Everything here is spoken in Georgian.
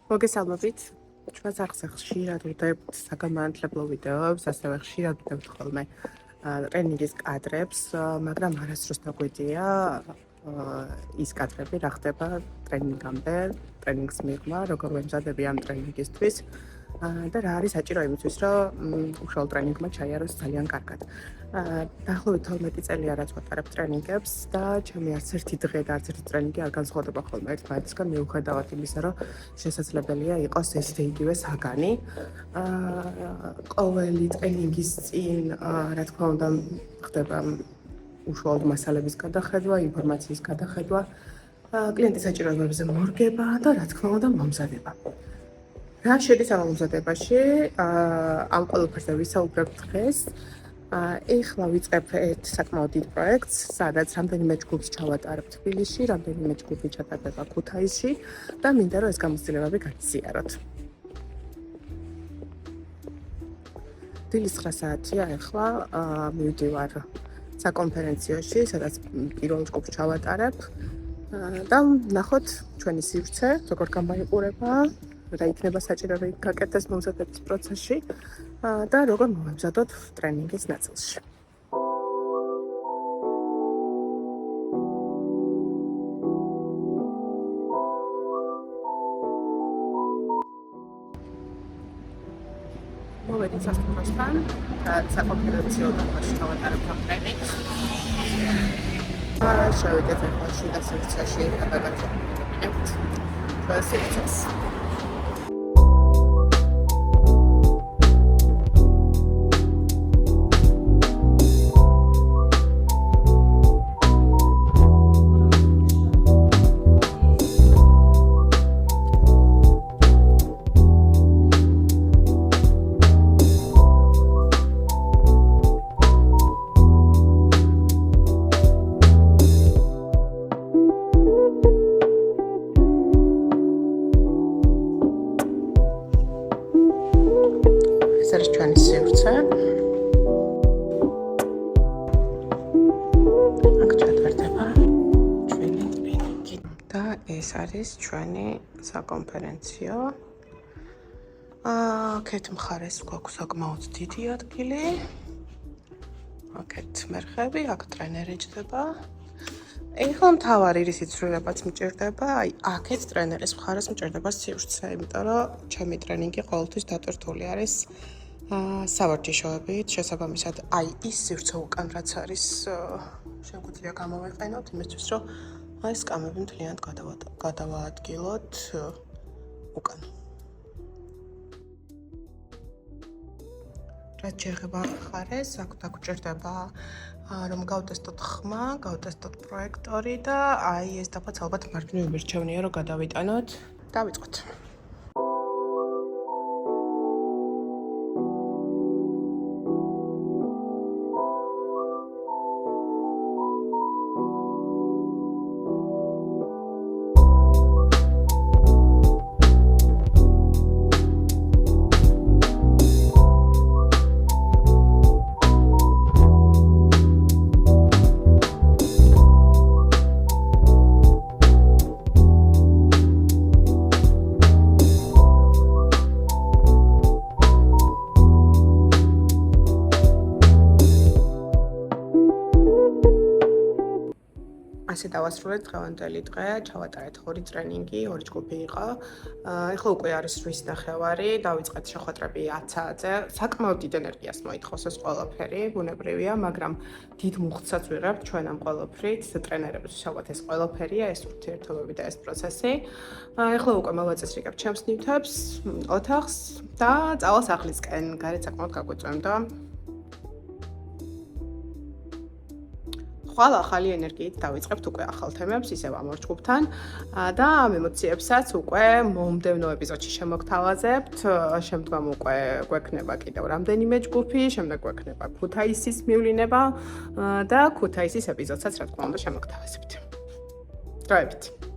მოგესალმებით. ჩვენს ახსა ხშირად ვდებთ საგანმანათლებლო ვიდეოებს, ასევე ხშირად ვდებთ ხოლმე ტრენინგის კადრებს, მაგრამ არასდროს დაგვეძია ის კადრები, რა ხდება ტრენინგამდე, ტრენინგს მიღმა, როგორ ვემზადები ამ ტრენინგისთვის და რა არის საჭირო იმისთვის, რომ უშუალო ტრენინგმა ჩაიაროს ძალიან კარგად. დაახლოებით 12 წელია რაც ვატარებ ტრენინგებს და ჩემი არც ერთი დღე და არც ერთი ტრენინგი არ განსხვავდება ხოლმე ერთმანეთისგან, მიუხედავად იმისა, რომ შესაძლებელია იყოს ეს და იგივე საგანი. ყოველი ტრენინგის წინ, რა თქმა უნდა, ხდება უშუალოდ მასალების გადახედვა, ინფორმაციის გადახედვა, კლიენტის საჭიროებებზე მორგება და რა თქმა უნდა, მომზადება. რა შედის ამ მომზადებაში? ამ ყველაფერზე ვისაუბრებ დღეს. ეხლა ვიწყებ ერთ საკმაოდ დიდ პროექტს, სადაც რამდენიმე ჯგუფს ჩავატარებ თბილისში, რამდენიმე ჯგუფი ჩატარდება ქუთაისში და მინდა რომ ეს გამოცდილებები გაგიზიაროთ. დილის 9 საათია ეხლა მივდივარ საკონფერენციოში, სადაც პირველ ჯგუფს ჩავატარებ და ვნახოთ ჩვენი სივრცე, როგორ გამოიყურება, რა იქნება საჭირო რომ გაკეთდეს მომზადების პროცესში და როგორ მოვემზადოთ ტრენინგის ნაწილში. მოვედით სასტუმროსთან, საკონფერენციო დარბაზში ჩავატარებ ამ ტრენინგს. შევიდეთ ახლა შიდა სივრცეში და გავაკეთებთ ჩვენ სივრცეს. ეს არის ჩვენი სივრცე. აქ ჩატარდება ჩვენი ტრენინგი და ეს არის ჩვენი საკონფერენციო. აქეთ მხარეს გვაქვს საკმაოდ დიდი ადგილი. აქეთ მერხები, აქ ტრენერი ჯდება. ეხლა მთავარი რისი ცვლილებაც მჭირდება, აი აქეთ ტრენერის მხარეს მჭირდება სივრცე, იმიტომ რომ ჩემი ტრენინგი ყოველთვის დატვირთული არის სავარჯიშოებით, შესაბამისად, აი ის სივრცე უკან რაც არის შეგვიძლია გამოვიყენოთ იმისთვის, რომ აი ეს კამები მთლიანად გადავაადგილოთ უკან. რაც შეეხება მხარეს, აქ დაგვჭირდება რომ გავტესტოთ ხმა, გავტესტოთ პროექტორი და აი ეს დაფაც ალბათ მარჯვნივ მირჩევნია რომ გადავიტანოთ. დავიწყოთ. ასე დავასრულეთ დღევანდელი დღე, ჩავატარეთ 2 ტრენინგი, 2 ჯგუფი იყო. ეხლა უკვე არის 8 ნახევარი, დავიწყეთ შეხვედრები 10 საათზე. საკმაოდ დიდ ენერგიას მოითხოვს ეს ყველაფერი, ბუნებრივია, მაგრამ დიდ მუხტსაც ვიღებთ ჩვენ ამ ყველაფრით, ტრენერებს ვისაუბრეთ ეს ყველაფერია, ეს ურთიერთობები და ეს პროცესი. ეხლა უკვე მოვაწესრიგებ ჩემს ნივთებს, ოთახს და წავალ სახლისკენ. გარეთ საკმაოდ გაგვიწევდა. ხვალ ახალი ენერგიით დავიწყებთ უკვე ახალ თემებს, ისევ ამ 2 ჯგუფთან და ამ ემოციებსაც უკვე მომდევნო ეპიზოდში შემოგთავაზებთ. შემდგომ უკვე გვექნება კიდევ რამდენიმე ჯგუფი, შემდეგ გვექნება ქუთაისის მივლინება და ქუთაისის ეპიზოდსაც რა თქმა უნდა შემოგთავაზებთ. დროებით.